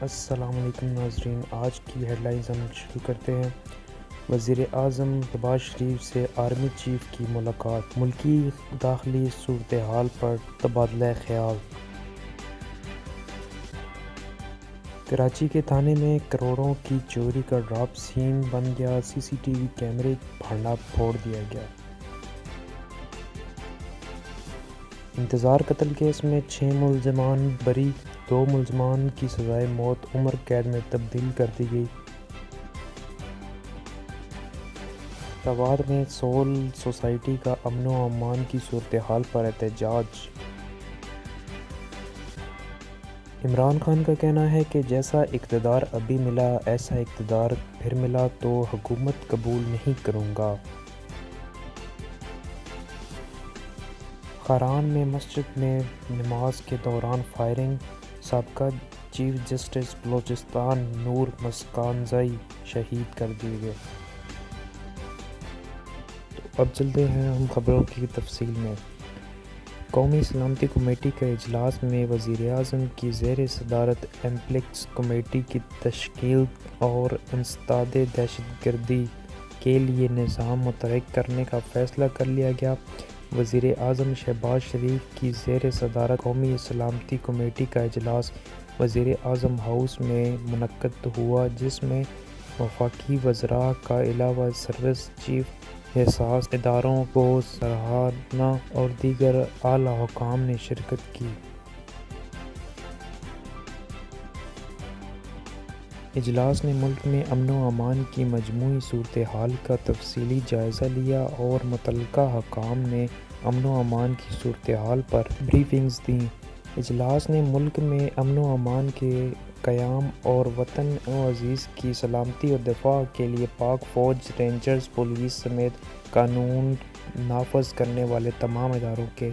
السلام علیکم ناظرین، آج کی ہیڈ لائنز ہم شروع کرتے ہیں۔ وزیر اعظم شہباز شریف سے آرمی چیف کی ملاقات، ملکی داخلی صورتحال پر تبادلہ خیال۔ کراچی کے تھانے میں کروڑوں کی چوری کا ڈراپ سین بن گیا، سی سی ٹی وی کیمرے بھانڈا پھوڑ دیا گیا۔ انتظار قتل کیس میں 6 ملزمان بری، 2 ملزمان کی سزائے موت عمر قید میں تبدیل کر دی گئی۔ سوات میں سول سوسائٹی کا امن و امان کی صورتحال پر احتجاج۔ عمران خان کا کہنا ہے کہ جیسا اقتدار ابھی ملا ایسا اقتدار پھر ملا تو حکومت قبول نہیں کروں گا۔ خاران میں مسجد میں نماز کے دوران فائرنگ، سابقہ چیف جسٹس بلوچستان نور مسکانزئی شہید کر دیے گئے۔ تو اب چلتے ہیں ہم خبروں کی تفصیل میں۔ قومی سلامتی کمیٹی کا اجلاس میں وزیر اعظم کی زیر صدارت ایمپلیکس کمیٹی کی تشکیل اور انسداد دہشت گردی کے لیے نظام متحرک کرنے کا فیصلہ کر لیا گیا۔ وزیر اعظم شہباز شریف کی زیر صدارت قومی سلامتی کمیٹی کا اجلاس وزیر اعظم ہاؤس میں منعقد ہوا، جس میں وفاقی وزراء کا علاوہ سروس چیف، حساس اداروں کو سربراہان اور دیگر اعلیٰ حکام نے شرکت کی۔ اجلاس نے ملک میں امن و امان کی مجموعی صورتحال کا تفصیلی جائزہ لیا اور متعلقہ حکام نے امن و امان کی صورتحال پر بریفنگز دیں۔ اجلاس نے ملک میں امن و امان کے قیام اور وطن عزیز کی سلامتی اور دفاع کے لیے پاک فوج، رینجرز، پولیس سمیت قانون نافذ کرنے والے تمام اداروں کے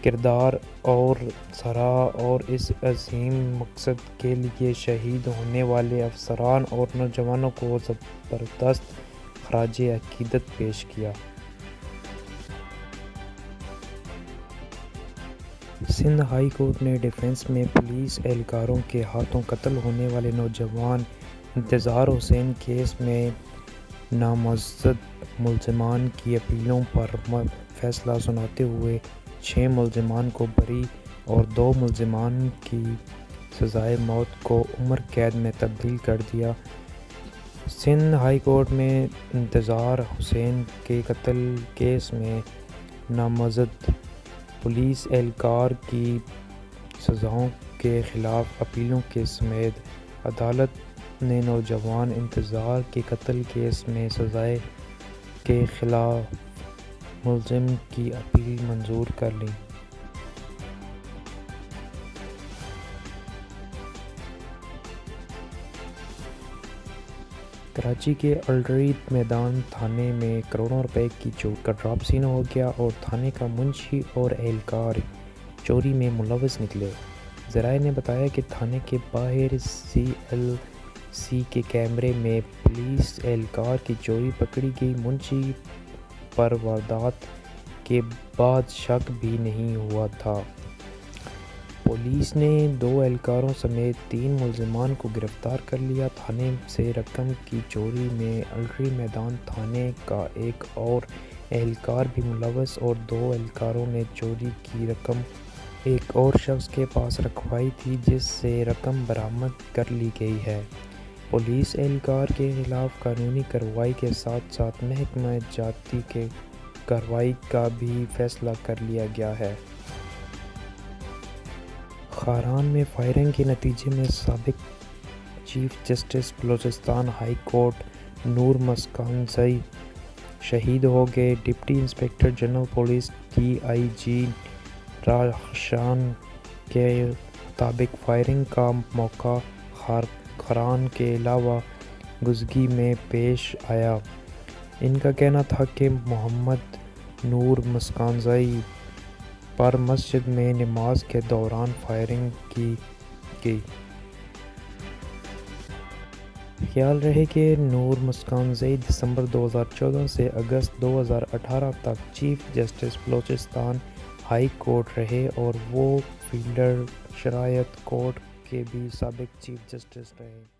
کردار اور سراہ اور اس عظیم مقصد کے لیے شہید ہونے والے افسران اور نوجوانوں کو زبردست خراج عقیدت پیش کیا۔ سندھ ہائی کورٹ نے ڈیفنس میں پولیس اہلکاروں کے ہاتھوں قتل ہونے والے نوجوان انتظار حسین کیس میں نامزد ملزمان کی اپیلوں پر فیصلہ سناتے ہوئے 6 ملزمان کو بری اور 2 ملزمان کی سزائے موت کو عمر قید میں تبدیل کر دیا۔ سندھ ہائی کورٹ میں انتظار حسین کے قتل کیس میں نامزد پولیس اہلکار کی سزاؤں کے خلاف اپیلوں کے سمیت عدالت نے نوجوان انتظار کے قتل کیس میں سزائے کے خلاف ملزم کی اپیل منظور کر لی۔ کراچی کے الریڈ میدان تھانے میں کروڑوں روپے کی چوری کا ڈراپ سین ہو گیا اور تھانے کا منشی اور اہلکار چوری میں ملوث نکلے۔ ذرائع نے بتایا کہ تھانے کے باہر سی ایل سی کے کیمرے میں پولیس اہلکار کی چوری پکڑی گئی۔ منشی پر واردات کے بعد شک بھی نہیں ہوا تھا۔ پولیس نے 2 اہلکاروں سمیت 3 ملزمان کو گرفتار کر لیا۔ تھانے سے رقم کی چوری میں الریڈ میدان تھانے کا ایک اور اہلکار بھی ملوث اور 2 اہلکاروں نے چوری کی رقم ایک اور شخص کے پاس رکھوائی تھی، جس سے رقم برآمد کر لی گئی ہے۔ پولیس اہلکار کے خلاف قانونی کارروائی کے ساتھ ساتھ محکمہ جاتی کی کارروائی کا بھی فیصلہ کر لیا گیا ہے۔ خاران میں فائرنگ کے نتیجے میں سابق chief justice Balochistan high court Noor Maskanzai شہید ہو گئے۔ Deputy inspector general police D I G Rahshan کے مطابق فائرنگ کا موقع خاران کے علاوہ گزگی میں پیش آیا۔ ان کا کہنا تھا کہ محمد نور مسکانزئی پر مسجد میں نماز کے دوران فائرنگ کی گئی۔ خیال رہے کہ نور مسکانزئی دسمبر 2014 سے اگست 2018 تک chief justice Balochistan high court رہے اور وہ فیڈرل شرعیت کورٹ کے بھی سابق چیف جسٹس رہے۔